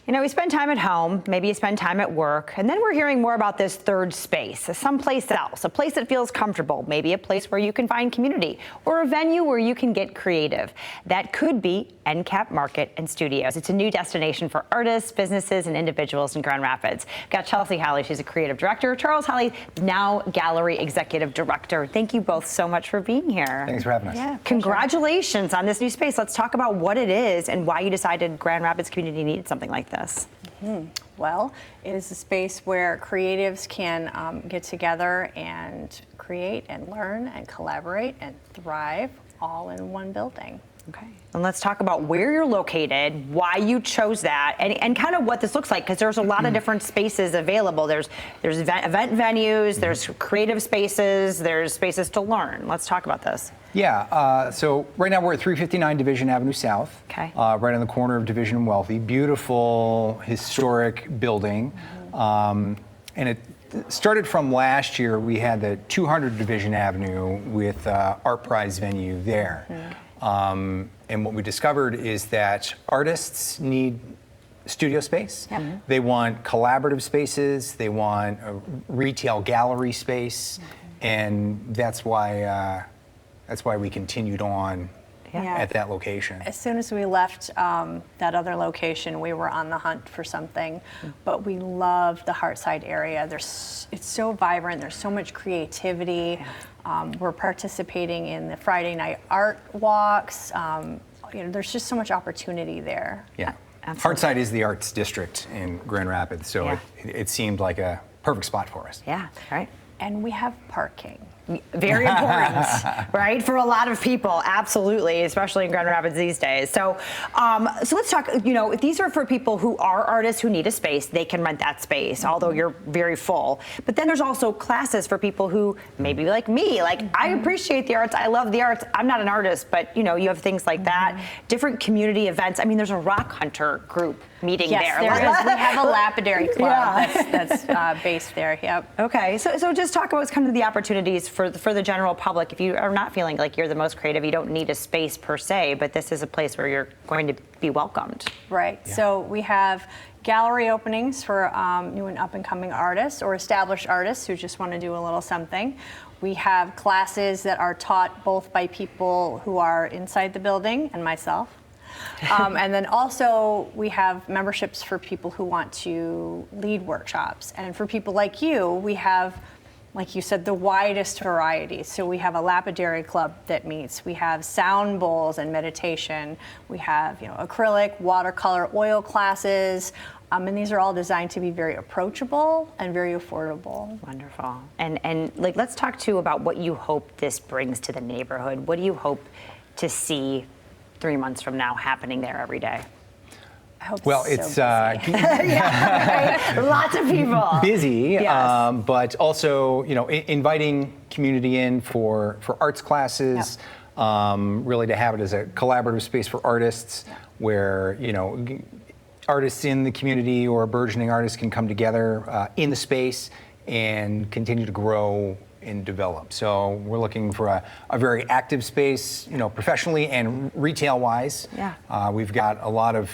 You know, we spend time at home, maybe you spend time at work, and then we're hearing more about this third space, someplace else, a place that feels comfortable, maybe a place where you can find community, or a venue where you can get creative. That could be NCAP Market and Studios. It's a new destination for artists, businesses, and individuals in Grand Rapids. We've got Chelsea Halley, she's a creative director. Charles Halley, now gallery executive director. Thank you both so much for being here. Thanks for having us. Yeah, congratulations on this new space. Let's talk about what it is and why you decided Grand Rapids community needed something like this. Well, it is a space where creatives can get together and create and learn and collaborate and thrive all in one building. Okay. And let's talk about where you're located, why you chose that, and kind of what this looks like, because there's a lot of different spaces available. There's event venues, there's creative spaces, there's spaces to learn. Let's talk about this. Yeah, so right now we're at 359 Division Avenue South, okay. Right on the corner of Division and Wealthy. Beautiful, historic building. And it started from last year. We had the 200 Division Avenue with Art Prize venue there. And what we discovered is that artists need studio space. Yep. They want collaborative spaces. They want a retail gallery space, and that's why we continued on at that location. As soon as we left that other location, we were on the hunt for something, but we love the Heartside area. It's so vibrant. There's so much creativity. We're participating in the Friday night art walks. There's just so much opportunity there. Yeah. Absolutely. Heartside is the arts district in Grand Rapids, so it seemed like a perfect spot for us. Yeah, right. And we have parking. Very important, right? For a lot of people, absolutely, especially in Grand Rapids these days. So let's talk, these are for people who are artists who need a space. They can rent that space, although you're very full. But then there's also classes for people who maybe like me, I appreciate the arts, I love the arts. I'm not an artist, but you have things like that. Different community events. I mean, there's a rock hunter group meeting there. Yes, there is. We have a lapidary club that's based there, yep. Okay, so just talk about kind of the opportunities for the general public. If you are not feeling like you're the most creative, you don't need a space per se, but this is a place where you're going to be welcomed. Right, so we have gallery openings for new and up-and-coming artists or established artists who just want to do a little something. We have classes that are taught both by people who are inside the building and myself. And then also we have memberships for people who want to lead workshops. And for people like you, we have, like you said, the widest variety. So we have a lapidary club that meets. We have sound bowls and meditation. We have, acrylic, watercolor, oil classes. And these are all designed to be very approachable and very affordable. Wonderful. And let's talk too about what you hope this brings to the neighborhood. What do you hope to see 3 months from now happening there every day? I hope it's right? Lots of people. Busy, Yes. but also inviting community in for arts classes. Really to have it as a collaborative space for artists, where artists in the community or burgeoning artists can come together in the space and continue to grow and develop. So we're looking for a very active space, professionally and retail-wise. Yeah. We've got a lot of,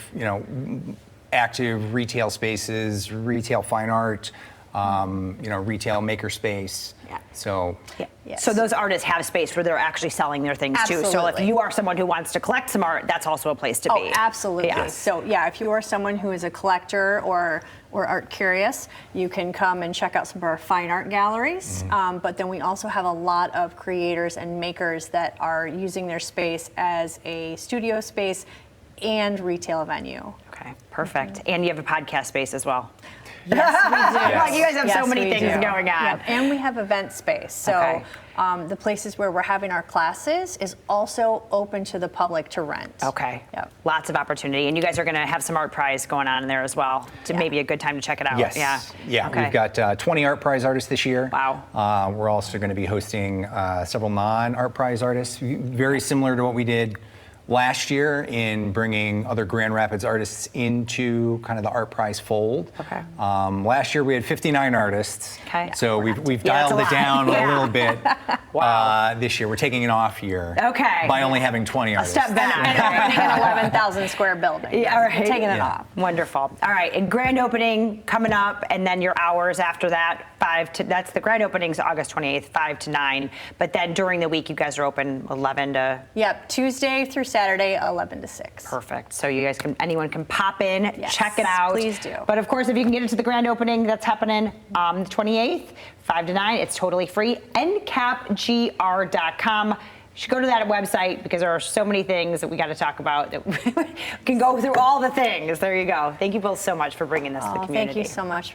active retail spaces, retail fine art, retail maker space. Yeah. So. Yeah. Yes. So those artists have space where they're actually selling their things too. So if you are someone who wants to collect some art, that's also a place to be. Oh, absolutely. Yes. So if you are someone who is a collector or art curious, you can come and check out some of our fine art galleries. But then we also have a lot of creators and makers that are using their space as a studio space and retail venue. Okay, perfect. And you have a podcast space as well. Yes, we do. Yes. You guys have so many things going on. Yep. And we have event space. So the places where we're having our classes is also open to the public to rent. Okay. Yep. Lots of opportunity. And you guys are going to have some art prize going on in there as well. So maybe a good time to check it out. Yes. Yeah. Okay. We've got 20 art prize artists this year. Wow. We're also going to be hosting several non-art prize artists, very similar to what we did last year in bringing other Grand Rapids artists into kind of the Art Prize fold. Okay. Last year we had 59 artists. Okay. So we've dialed it down a little bit. Wow. this year. We're taking an off year. Okay. By only having 20 A artists. step back. And opening an 11,000 square building. Yeah, all right. We're taking it Yeah. off. Wonderful. All right, and grand opening coming up, and then your hours after that, that's the grand opening's August 28th, 5 to 9. But then during the week, you guys are open 11 to. Yep, Tuesday through Saturday, 11 to 6. Perfect. So you guys anyone can pop in, Yes, check it out. please do. But of course, if you can get into the grand opening, that's happening the 28th, 5 to 9. It's totally free. ncapgr.com. You should go to that website because there are so many things that we got to talk about that we can go through all the things. There you go. Thank you both so much for bringing this to the community. Thank you so much.